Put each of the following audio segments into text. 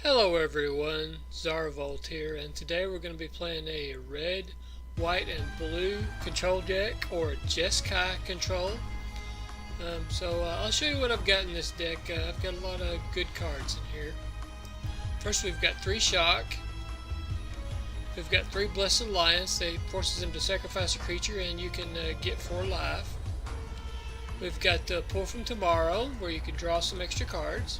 Hello everyone, Zarvolt here, and today we're going to be playing a red, white, and blue control deck, or Jeskai control. I'll show you what I've got in this deck. I've got a lot of good cards in here. First we've got 3 Shock. We've got 3 Blessed Alliance. They forces them to sacrifice a creature and you can get 4 life. We've got Pull from Tomorrow, where you can draw some extra cards.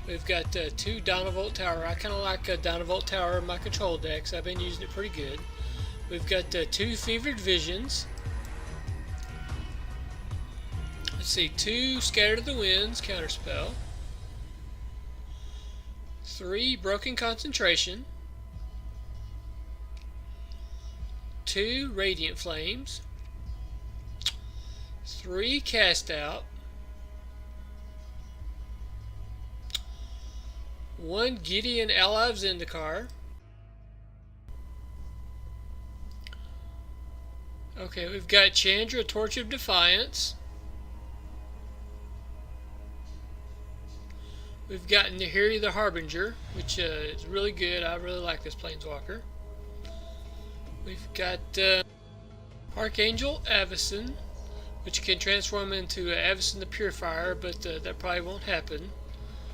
We've got 2 Dynavolt Tower. I kind of like Dynavolt Tower in my control decks. I've been using it pretty good. We've got 2 Fevered Visions. Let's see, 2 Scatter to the Winds, Counterspell. 3 Broken Concentration. 2 Radiant Flames. 3 Cast Out. 1 Gideon ally of Zendicar. Okay, we've got Chandra, Torch of Defiance. We've got Nahiri the Harbinger, which is really good. I really like this Planeswalker. We've got Archangel Avacyn, which can transform into Avacyn the Purifier, but that probably won't happen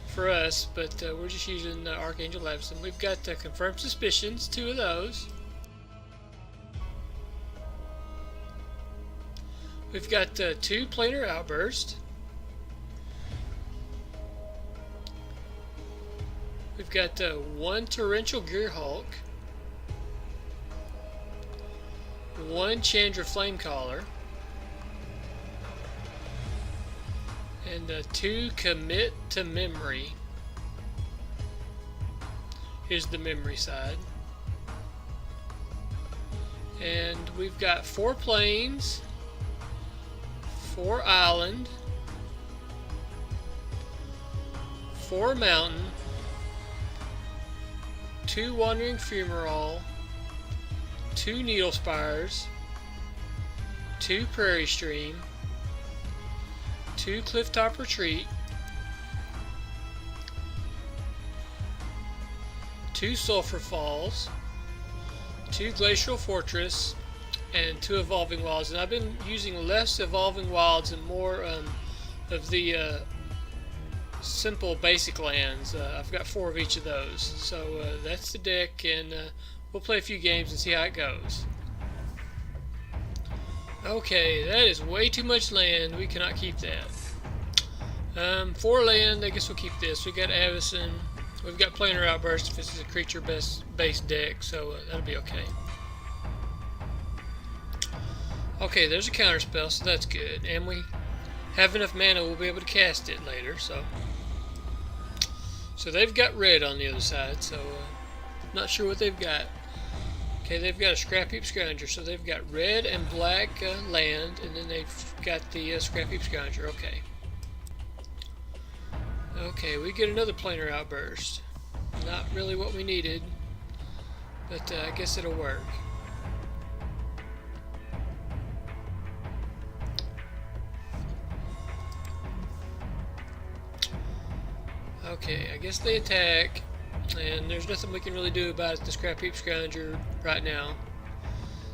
for us, but we're just using Archangel Avacyn. We've got Confirmed Suspicions, 2 of those. We've got 2 Planar Outburst. We've got 1 Torrential Gearhulk. 1 Chandra Flamecaller. And 2 Commit to Memory. Here's the memory side. And we've got 4 plains, 4 island, 4 mountain, 2 Wandering Fumarole, 2 Needle Spires, 2 Prairie Stream, 2 Clifftop Retreat, 2 Sulfur Falls, 2 Glacial Fortress, and 2 Evolving Wilds. And I've been using less Evolving Wilds and more of the simple basic lands. I've got 4 of each of those. So that's the deck, and we'll play a few games and see how it goes. Okay, that is way too much land. We cannot keep that. 4 land, I guess we'll keep this. We got Avacyn. We've got Planar Outburst if this is a creature-based deck, so that'll be okay. Okay, there's a counterspell, so that's good. And we have enough mana, we'll be able to cast it later, so they've got red on the other side, so not sure what they've got. Okay, they've got a Scrap Heap Scrounger, so they've got red and black land, and then they've got the Scrap Heap Scrounger. Okay. Okay, we get another Planar Outburst. Not really what we needed, but I guess it'll work. Okay, I guess they attack. And there's nothing we can really do about the Scrap Heap Scrounger right now.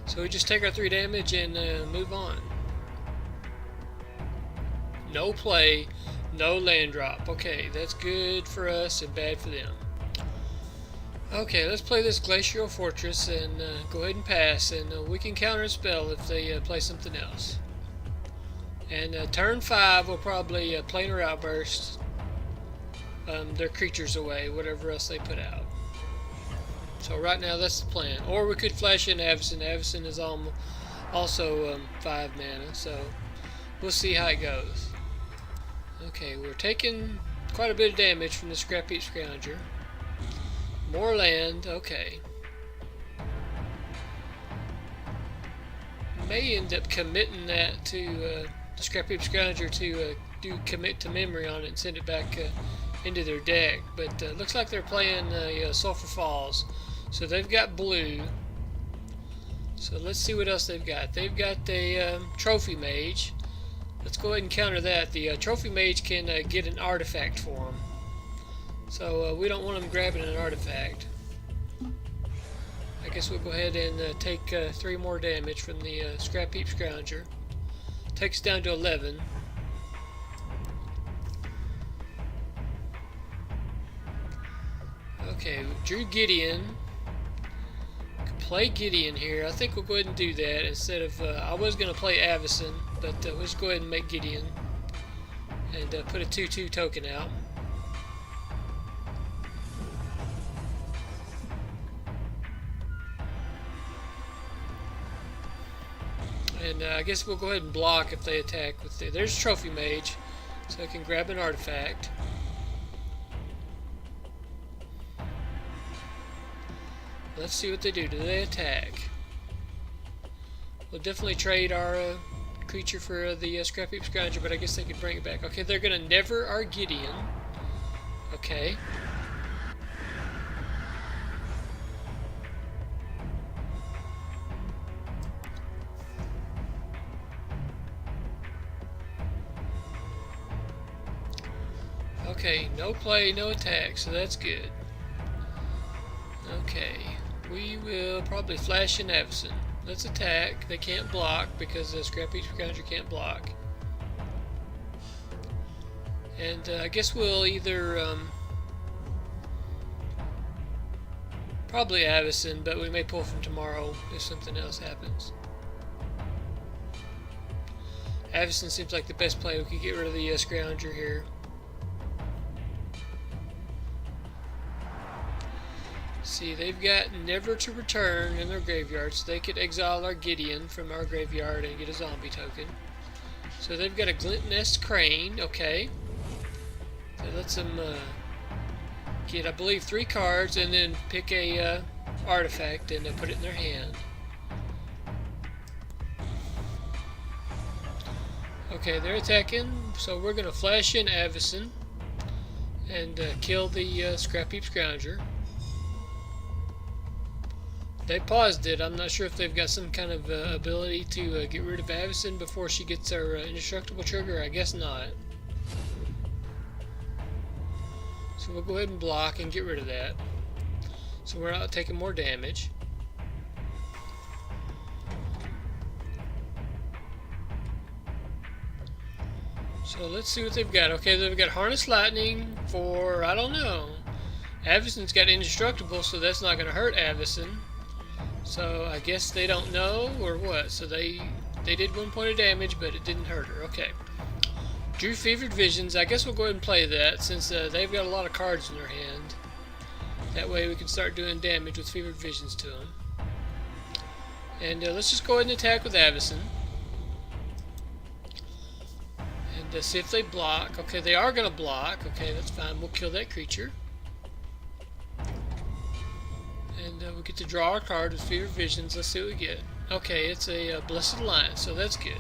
So we just take our 3 damage and move on. No play, no land drop. Okay, that's good for us and bad for them. Okay, let's play this Glacial Fortress and go ahead and pass. And we can counter a spell if they play something else. And turn 5 will probably Planar Outburst their creatures away, whatever else they put out. So right now that's the plan. Or we could flash in Avacyn. Avacyn is also 5 mana, so we'll see how it goes. Okay, we're taking quite a bit of damage from the Scrap Heap Scrounger. More land, okay. May end up committing that to the Scrap Heap Scrounger to do commit to memory on it and send it back into their deck, but looks like they're playing Sulfur Falls, so they've got blue. So let's see what else they've got. They've got a Trophy Mage. Let's go ahead and counter that. The Trophy Mage can get an artifact for them. So we don't want them grabbing an artifact. I guess we'll go ahead and take 3 more damage from the Scrap Heap Scrounger. Takes us down to 11. Okay, we drew Gideon. Play Gideon here. I think we'll go ahead and do that instead of... I was going to play Avacyn, but we'll just go ahead and make Gideon. And put a 2/2 token out. And I guess we'll go ahead and block if they attack with the... There's Trophy Mage, so I can grab an artifact. Let's see what they do. Do they attack? We'll definitely trade our creature for the Scrap Heap Scrounger, but I guess they could bring it back. Okay, they're going to never our Gideon. Okay. Okay, no play, no attack, so that's good. Okay, we will probably flash in Avacyn. Let's attack. They can't block because the Scrap Heap Scrounger can't block. And I guess we'll either probably Avacyn, but we may pull from tomorrow if something else happens. Avacyn seems like the best play. We could get rid of the Scrounger here. See, they've got Never to Return in their graveyard, so they could exile our Gideon from our graveyard and get a zombie token. So they've got a Glint Nest Crane, okay. That lets them get, I believe, 3 cards and then pick a artifact and put it in their hand. Okay, they're attacking, so we're going to flash in Avacyn and kill the Scrap Heap Scrounger. They paused it. I'm not sure if they've got some kind of ability to get rid of Avacyn before she gets her indestructible trigger. I guess not. So we'll go ahead and block and get rid of that. So we're not taking more damage. So let's see what they've got. Okay, they've got Harness Lightning for, I don't know. Avacyn's got indestructible, so that's not going to hurt Avacyn. So I guess they don't know or what. So they did 1 point of damage, but it didn't hurt her. Okay. Drew Fevered Visions. I guess we'll go ahead and play that since they've got a lot of cards in their hand. That way we can start doing damage with Fevered Visions to them. And let's just go ahead and attack with Avacyn. And see if they block. Okay, they are going to block. Okay, that's fine. We'll kill that creature. And we get to draw our card with Fevered Visions. Let's see what we get. Okay, it's a Blessed Alliance, so that's good.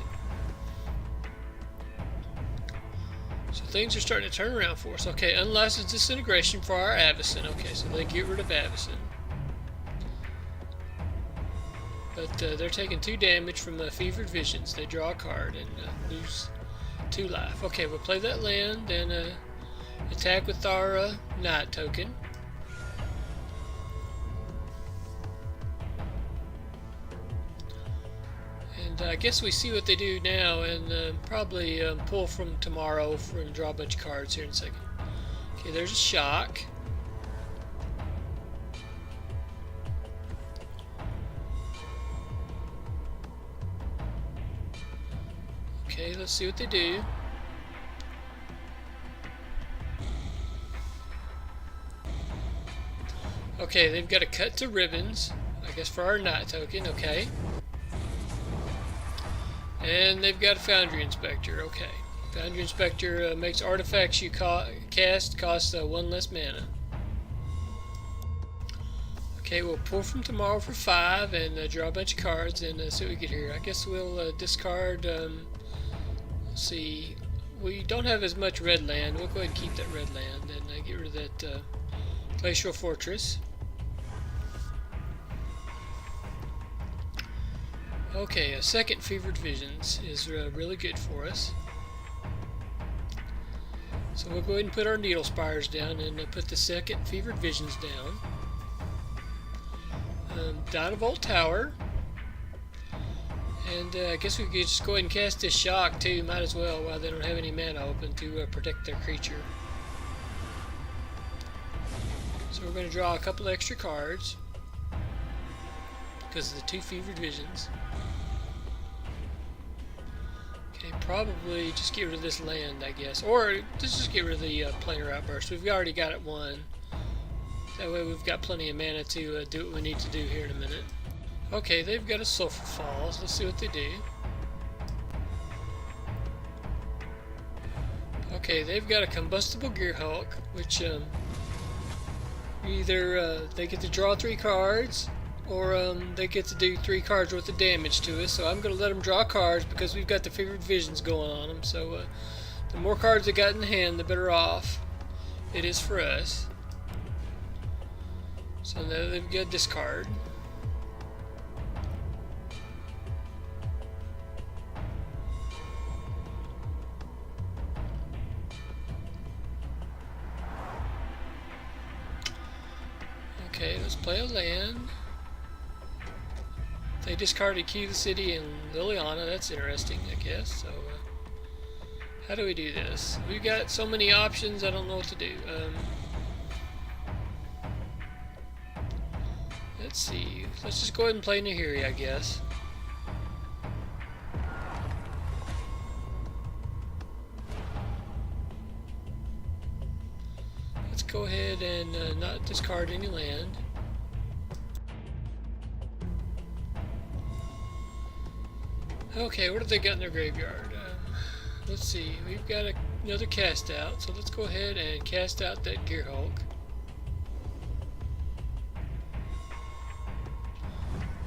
So things are starting to turn around for us. Okay, Unlicensed Disintegration for our Avacyn. Okay, so they get rid of Avacyn. But they're taking 2 damage from Fevered Visions. They draw a card and lose 2 life. Okay, we'll play that land and attack with our Knight token. I guess we see what they do now and probably pull from tomorrow and draw a bunch of cards here in a second. Okay, there's a shock. Okay, let's see what they do. Okay, they've got a Cut to Ribbons, I guess for our Knight token, okay. And they've got a Foundry Inspector, okay. Foundry Inspector makes artifacts you cast cost 1 less mana. Okay, we'll pull from tomorrow for 5 and draw a bunch of cards and see what we get here. I guess we'll discard, let's see, we don't have as much red land. We'll go ahead and keep that red land and get rid of that Glacial Fortress. Okay, a second Fevered Visions is really good for us. So we'll go ahead and put our needle spires down and put the second fevered visions down. Dynavolt Tower. And I guess we could just go ahead and cast this shock too, might as well, while they don't have any mana open to protect their creature. So we're going to draw a couple extra cards because of the 2 fevered visions. Okay, probably just get rid of this land, I guess. Or just get rid of the Planar Outburst. We've already got it one. That way we've got plenty of mana to do what we need to do here in a minute. Okay, they've got a Sulfur Falls. Let's see what they do. Okay, they've got a Combustible Gearhulk, which either they get to draw 3 cards, or they get to do 3 cards worth of damage to us. So I'm going to let them draw cards because we've got the fevered visions going on them. So the more cards they got in the hand, the better off it is for us. So now they've got a discard. Okay, let's play a land. They discarded Key of the City and Liliana. That's interesting, I guess. So, how do we do this? We've got so many options, I don't know what to do. Let's see. Let's just go ahead and play Nahiri, I guess. Let's go ahead and not discard any land. Okay, what have they got in their graveyard? Let's see. We've got another cast out, so let's go ahead and cast out that Gearhulk.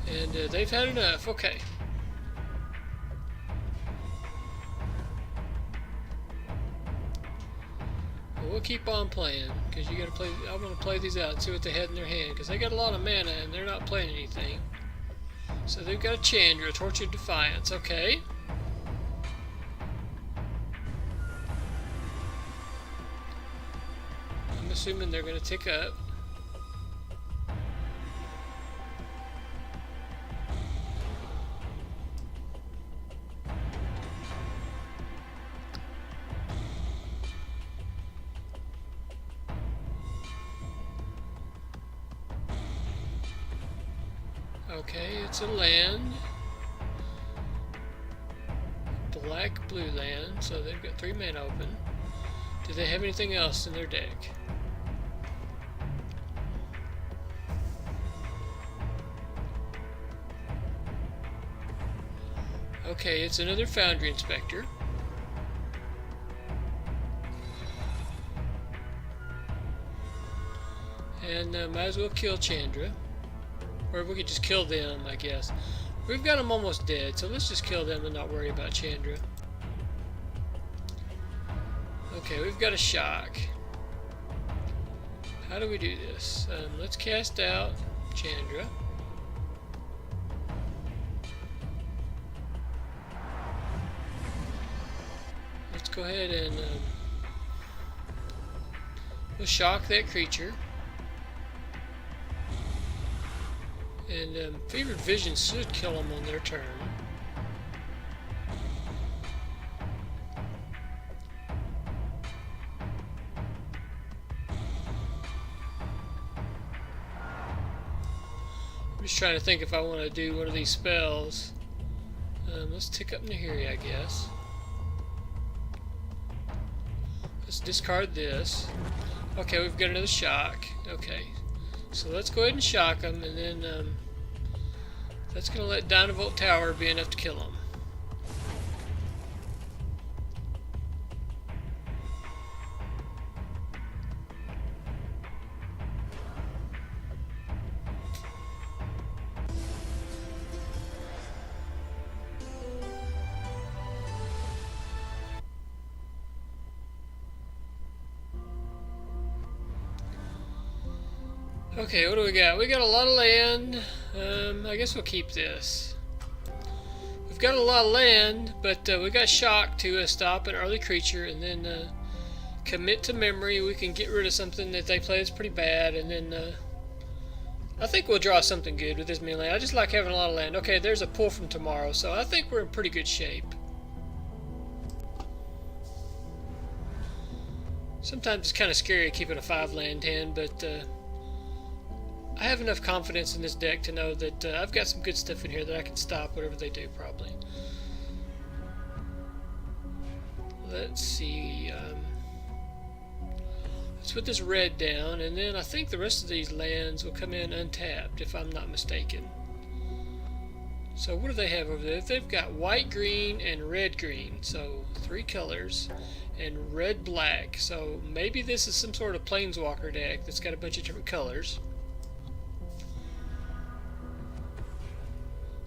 And they've had enough. Okay. Well, we'll keep on playing because you got to play. I want to play these out and see what they had in their hand because they got a lot of mana and they're not playing anything. So they've got a Chandra, Torrential Defiance. Okay. I'm assuming they're going to tick up. Okay, it's a land. Black-blue land, so they've got 3 mana open. Do they have anything else in their deck? Okay, it's another Foundry Inspector. And might as well kill Chandra. Or we could just kill them, I guess. We've got them almost dead, so let's just kill them and not worry about Chandra. Okay, we've got a shock. How do we do this? Let's cast out Chandra. Let's go ahead and we'll shock that creature. And Fevered Vision should kill them on their turn. I'm just trying to think if I want to do one of these spells. Let's tick up Nahiri, I guess. Let's discard this. Okay, we've got another shock. Okay. So let's go ahead and shock them, and then that's going to let Dynavolt Tower be enough to kill them. Okay, what do we got? We got a lot of land. I guess we'll keep this. We've got a lot of land, but we got shock to stop an early creature and then commit to memory. We can get rid of something that they play that's pretty bad, and then I think we'll draw something good with this main land. I just like having a lot of land. Okay, there's a pull from tomorrow, so I think we're in pretty good shape. Sometimes it's kind of scary keeping a 5-land hand, but I have enough confidence in this deck to know that I've got some good stuff in here that I can stop whatever they do, probably. Let's see. Let's put this red down, and then I think the rest of these lands will come in untapped, if I'm not mistaken. So what do they have over there? They've got white, green, and red, green. So 3 colors, and red, black. So maybe this is some sort of planeswalker deck that's got a bunch of different colors.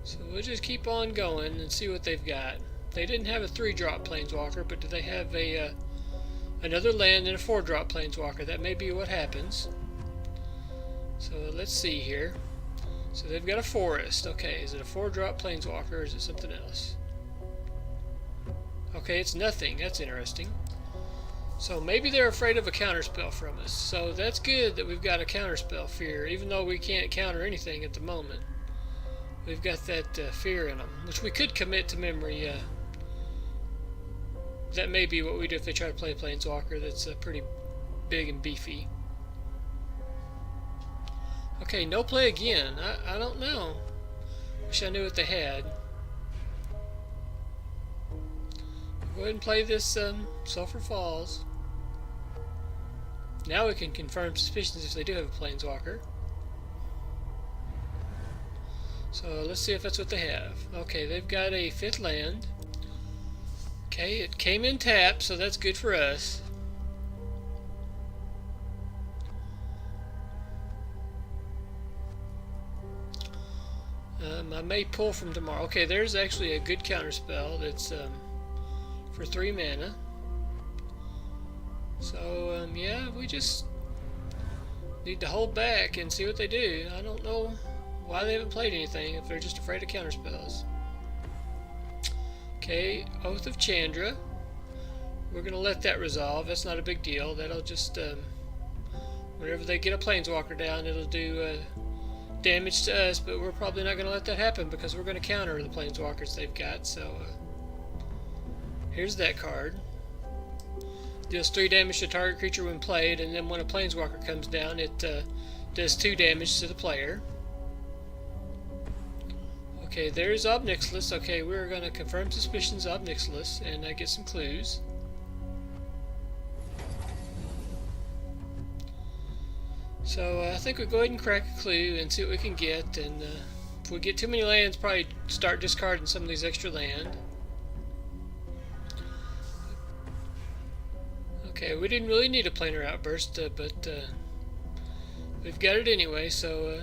So we'll just keep on going and see what they've got. They didn't have a 3-drop planeswalker, but do they have a another land and a 4-drop planeswalker? That may be what happens. So let's see here. So they've got a forest. Okay, is it a 4-drop planeswalker or is it something else? Okay, it's nothing. That's interesting. So maybe they're afraid of a counterspell from us. So that's good that we've got a counterspell fear, even though we can't counter anything at the moment. We've got that fear in them, which we could commit to memory. That may be what we do if they try to play a planeswalker that's pretty big and beefy. Okay, no play again. I don't know. Wish I knew what they had. Go ahead and play this Sulfur Falls. Now we can confirm suspicions if they do have a planeswalker. So let's see if that's what they have. Okay, they've got a 5th land. Okay, it came in tapped, so that's good for us. I may pull from tomorrow. Okay, there's actually a good counterspell that's for 3 mana. So yeah, we just need to hold back and see what they do. I don't know why they haven't played anything if they're just afraid of counterspells. Okay, Oath of Chandra. We're going to let that resolve. That's not a big deal. That'll just, whenever they get a planeswalker down, it'll do damage to us, but we're probably not going to let that happen because we're going to counter the planeswalkers they've got. So, here's that card. Deals 3 damage to target creature when played, and then when a planeswalker comes down, it does 2 damage to the player. Okay, there's Ob Nixilis. Okay, we're going to confirm suspicions of Nixilis and get some clues. So I think we'll go ahead and crack a clue and see what we can get. And if we get too many lands, probably start discarding some of these extra land. Okay, we didn't really need a Planar Outburst, but we've got it anyway, so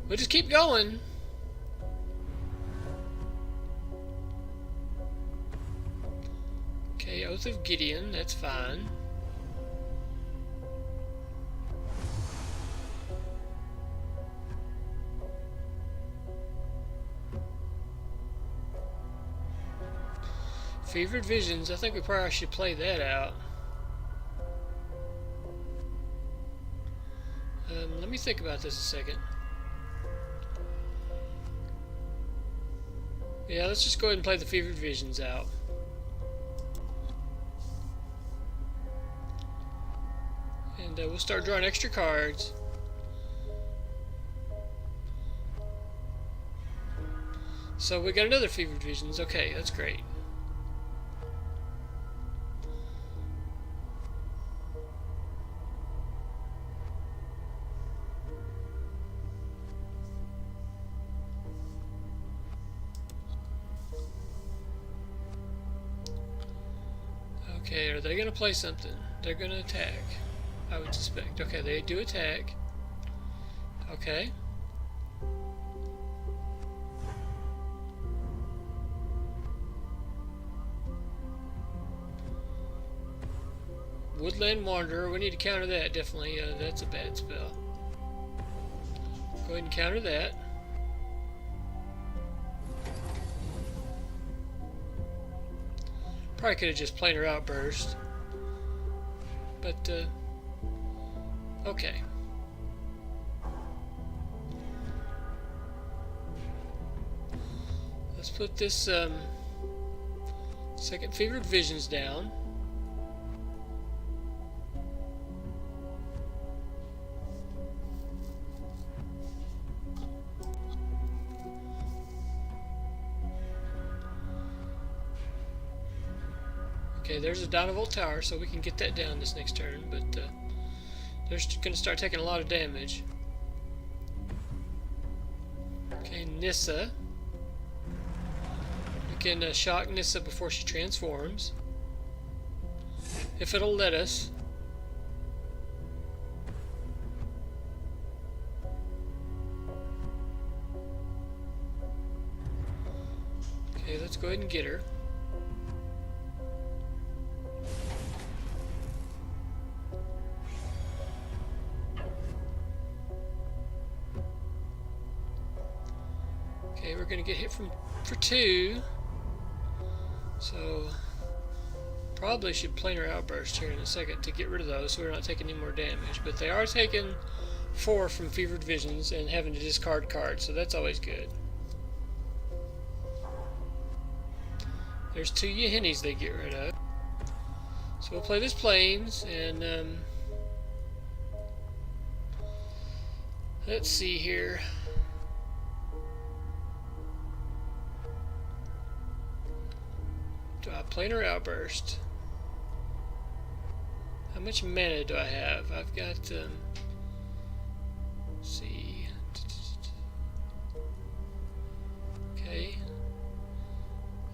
we'll just keep going. Okay, Oath of Gideon, that's fine. Fevered Visions, I think we probably should play that out. Let me think about this a second. Yeah, let's just go ahead and play the Fevered Visions out. And we'll start drawing extra cards. So we got another Fevered Visions. Okay, that's great. Okay, are they going to play something? They're going to attack, I would suspect. Okay, they do attack. Okay. Woodland Wanderer, we need to counter that, definitely. That's a bad spell. Go ahead and counter that. Probably could have just Planar Outburst. but okay. Let's put this second Fevered Visions down. Okay, there's a Dynavolt Tower, so we can get that down this next turn, but they're going to start taking a lot of damage. Okay, Nissa. We can shock Nissa before she transforms, if it'll let us. Okay, let's go ahead and get her. Okay, we're going to get hit for 2. So, probably should Planar Outburst here in a second to get rid of those so we're not taking any more damage. But they are taking 4 from Fevered Visions and having to discard cards, so that's always good. There's 2 Yahinis they get rid of. So we'll play this Plains, and let's see here. Planar Outburst. How much mana do I have? I've got, let's see. Okay.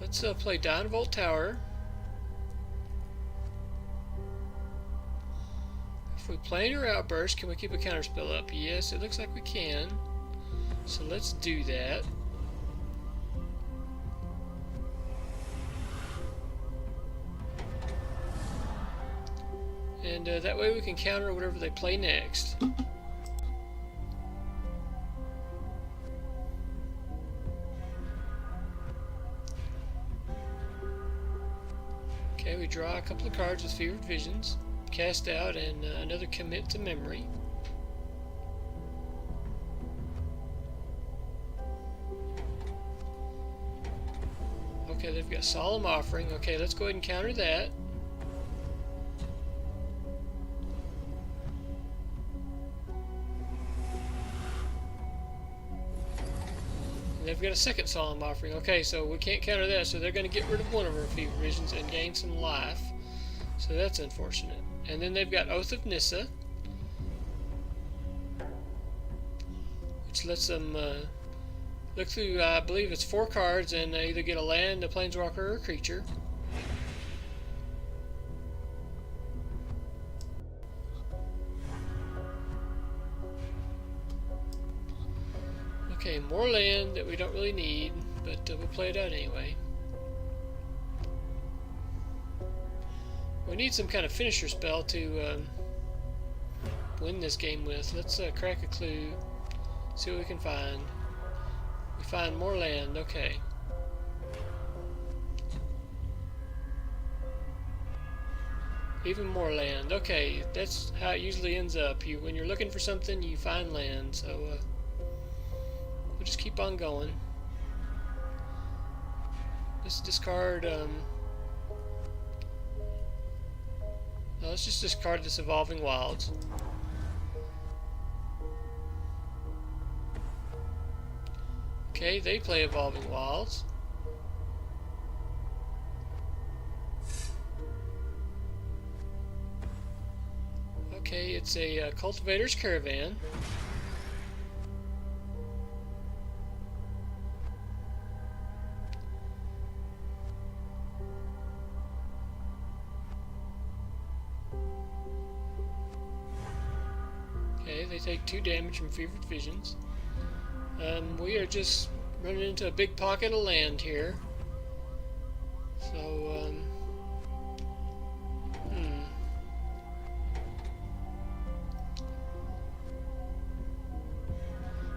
Let's play Dynavolt Tower. If we Planar Outburst, can we keep a counterspell up? Yes, it looks like we can. So let's do that. And that way we can counter whatever they play next. Okay, we draw a couple of cards with Fevered Visions, cast out, and another Commit to Memory. Okay, they've got Solemn Offering. Okay, let's go ahead and counter that. They've got a second Solemn Offering. Okay, so we can't counter that, so they're going to get rid of one of our Fevered Visions and gain some life. So that's unfortunate. And then they've got Oath of Nissa, which lets them look through, I believe it's 4 cards, and either get a land, a planeswalker, or a creature. Okay, more land that we don't really need, but we'll play it out anyway. We need some kind of finisher spell to win this game with. Let's crack a clue, see what we can find. We find more land, okay. Even more land, okay. That's how it usually ends up. When you're looking for something, you find land, so we'll just keep on going. Let's discard, no, let's just discard this Evolving Wilds. Okay, they play Evolving Wilds. Okay, it's a Cultivator's Caravan. Okay, they take 2 damage from Fevered Visions. We are just running into a big pocket of land here. So,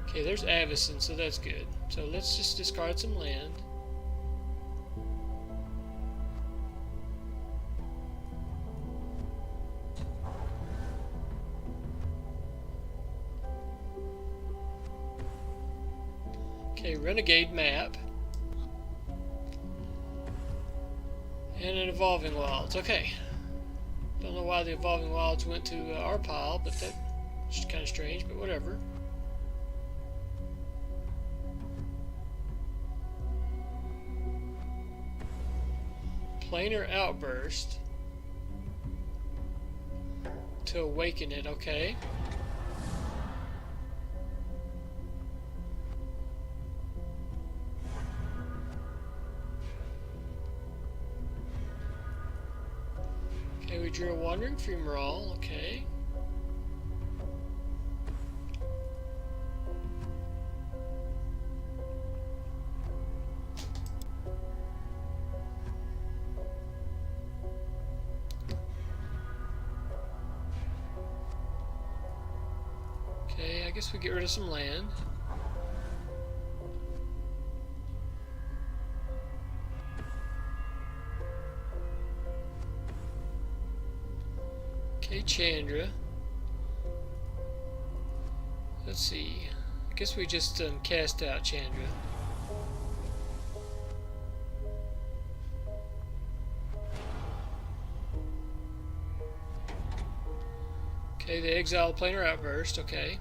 Okay, there's Avacyn, so that's good. So let's just discard some land. Okay, Renegade map. And an Evolving Wilds. Okay. Don't know why the Evolving Wilds went to our pile, but that's kind of strange, but whatever. Planar Outburst to awaken it, okay. Okay, we drew a Wandering Fumarole, okay. Okay, I guess we get rid of some land. Okay, Chandra. Let's see. I guess we just cast out Chandra. Okay, they exile Planar Outburst, okay.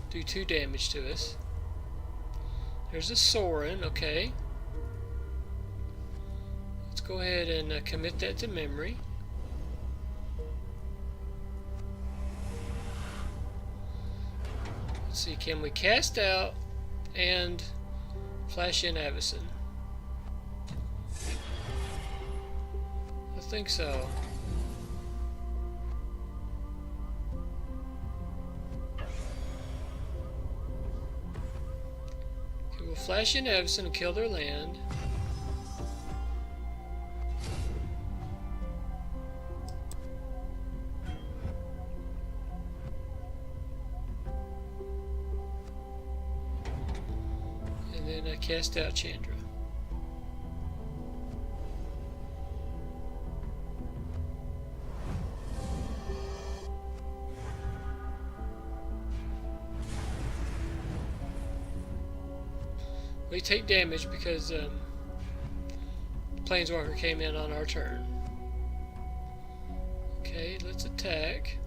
Do 2 damage to us. There's a Sorin, okay. Let's go ahead and commit that to memory. Let's see, can we cast out and flash in Avacyn? I think so. Okay, we'll flash in Avacyn and kill their land. And then cast out Chandra. We take damage because Planeswalker came in on our turn. Okay, let's attack.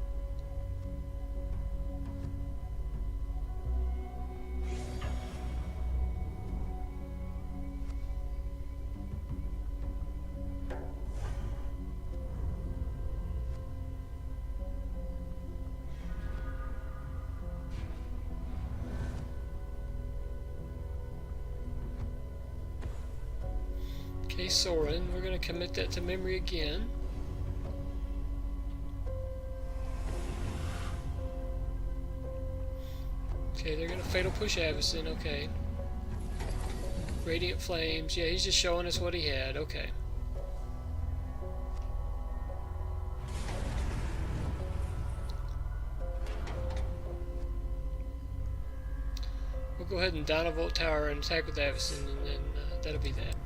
Okay, Sorin, we're going to commit that to memory again. Okay, they're going to Fatal Push Avacyn, okay. Radiant Flames, yeah, he's just showing us what he had, okay. We'll go ahead and Dynavolt Tower and attack with Avacyn, and then that'll be that.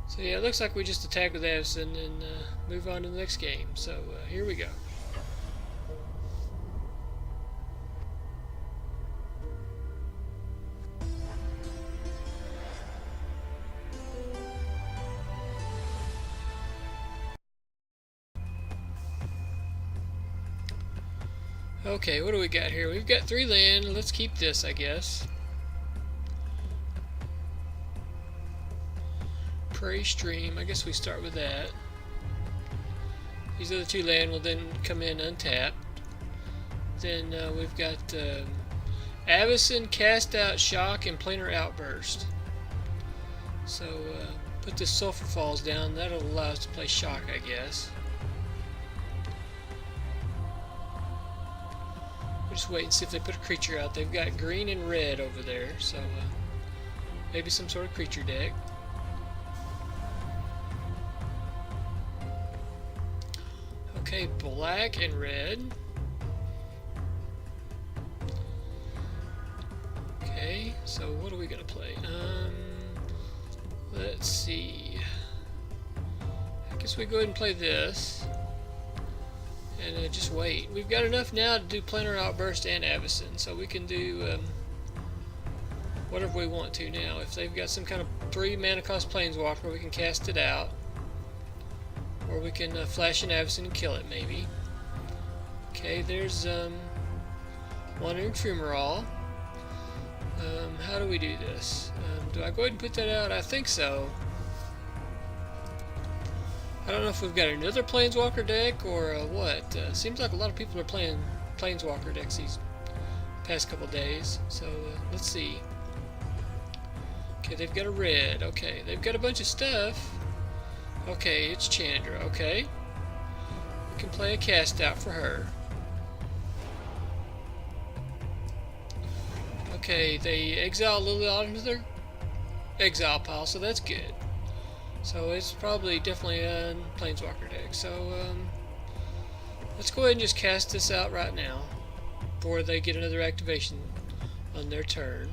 So yeah, it looks like we just attack with Avacyn and move on to the next game. So here we go. Okay, what do we got here? We've got 3 land. Let's keep this, I guess. Prairie Stream, I guess we start with that. These other 2 land will then come in untapped. Then we've got Avacyn, Cast Out, Shock, and Planar Outburst. So put this Sulfur Falls down. That'll allow us to play Shock, I guess. We'll just wait and see if they put a creature out. They've got green and red over there, so maybe some sort of creature deck. Okay, black and red. Okay, so what are we gonna play? Let's see. I guess we go ahead and play this. And just wait. We've got enough now to do Planar Outburst and Avacyn, so we can do whatever we want to now. If they've got some kind of 3 mana cost Planeswalker, we can cast it out. Or we can flash an Avacyn and kill it, maybe. Okay, there's Wandering Fumarole. How do we do this? Do I go ahead and put that out? I think so. I don't know if we've got another Planeswalker deck or what. Seems like a lot of people are playing Planeswalker decks these past couple days. So let's see. Okay, they've got a red. Okay, they've got a bunch of stuff. Okay, it's Chandra. Okay. We can play a cast out for her. Okay, they exile Liliana into their exile pile, so that's good. So it's probably definitely a Planeswalker deck. So let's go ahead and just cast this out right now before they get another activation on their turn.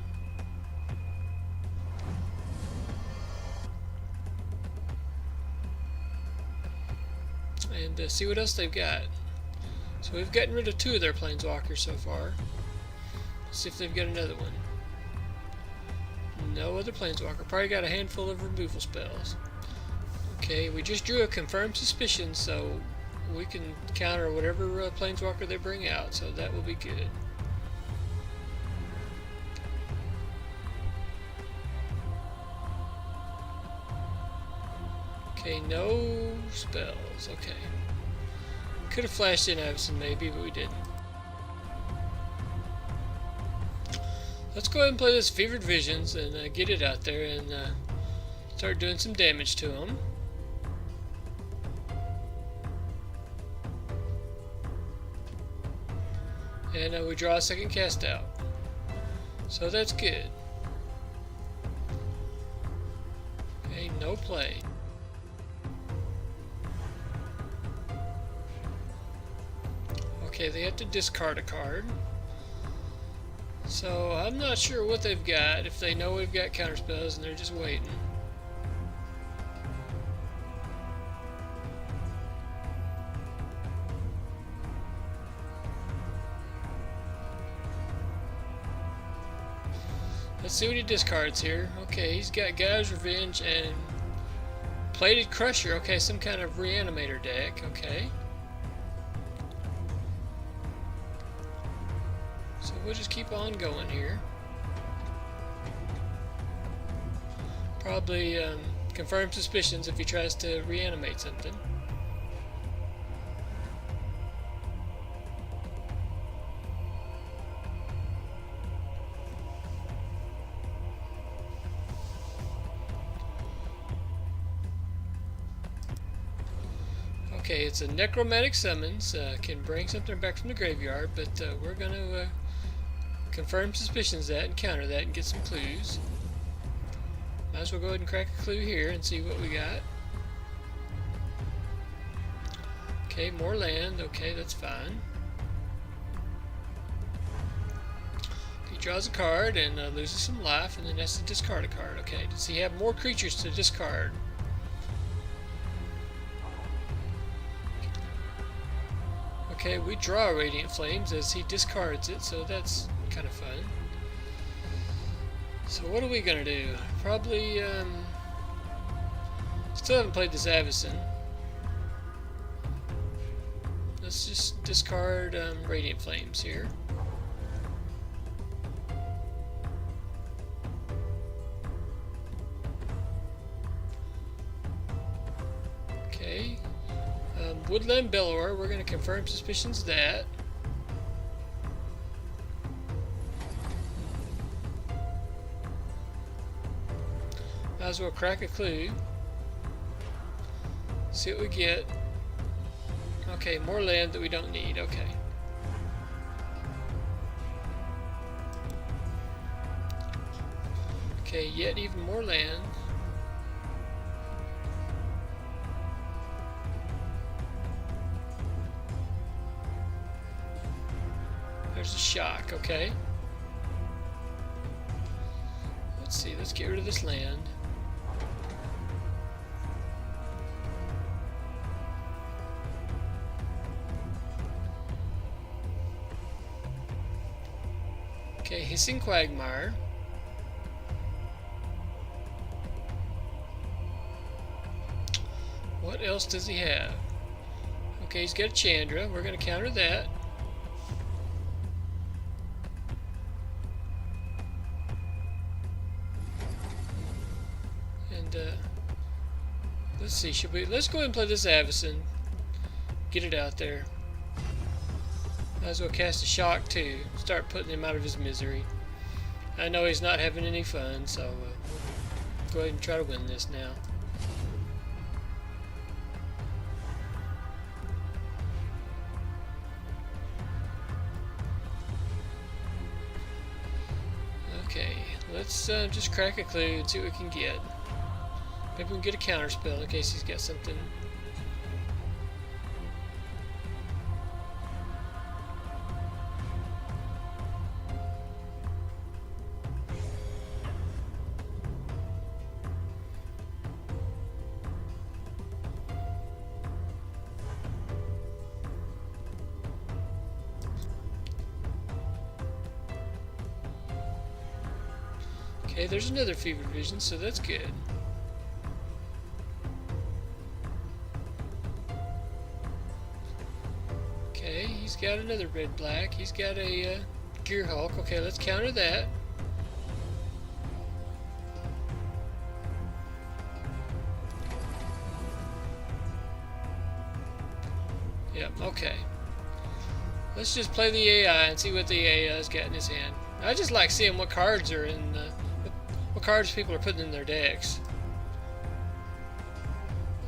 And see what else they've got. So we've gotten rid of 2 of their Planeswalkers so far. Let's see if they've got another one. No other Planeswalker. Probably got a handful of removal spells. Okay, we just drew a Confirmed Suspicion, so we can counter whatever Planeswalker they bring out, so that will be good. Okay, no spells. Okay. Could have flashed in Avacyn maybe, but we didn't. Let's go ahead and play this Fevered Visions and get it out there and start doing some damage to them. And we draw a second cast out. So that's good. Okay, no play. Okay, they have to discard a card. So I'm not sure what they've got, if they know we've got counterspells and they're just waiting. Let's see what he discards here. Okay, he's got Guy's Revenge and Plated Crusher. Okay, some kind of reanimator deck. Okay. So we'll just keep on going here. Probably confirm suspicions if he tries to reanimate something. Okay, it's a necromantic summons, can bring something back from the graveyard, but we're going to confirm suspicions that and counter that and get some clues. Might as well go ahead and crack a clue here and see what we got. Okay, more land. Okay, that's fine. He draws a card and loses some life and then has to discard a card. Okay, does he have more creatures to discard? Okay, we draw Radiant Flames as he discards it, so that's kind of fun. So what are we gonna do? Probably still haven't played this Avacyn. Let's just discard Radiant Flames here. Okay. Woodland Bellower, we're going to confirm suspicions of that. Might as well crack a clue. See what we get. Okay, more land that we don't need. Okay. Okay, yet even more land. There's a shock, okay. let's see. Let's get rid of this land. Okay, Hissing Quagmire. What else does he have? Okay, he's got a Chandra. We're going to counter that. And let's see. Let's go ahead and play this Avacyn. Get it out there. Might as well cast a shock too. Start putting him out of his misery. I know he's not having any fun, so we'll go ahead and try to win this now. Okay, let's just crack a clue and see what we can get. Maybe we can get a counter spell in case he's got something. Okay, there's another Fever Vision, so that's good. Okay, he's got another red-black. He's got a Gearhulk. Okay, let's counter that. Yep, okay. Let's just play the AI and see what the AI's got in his hand. I just like seeing what cards are in what cards people are putting in their decks.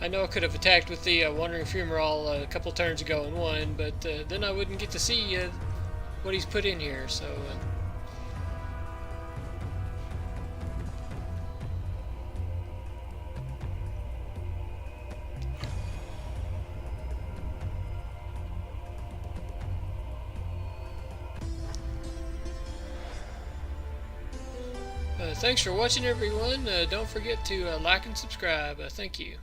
I know I could have attacked with the Wandering Fumarole a couple turns ago and won, but then I wouldn't get to see what he's put in here. So thanks for watching, everyone. Don't forget to like and subscribe. Thank you.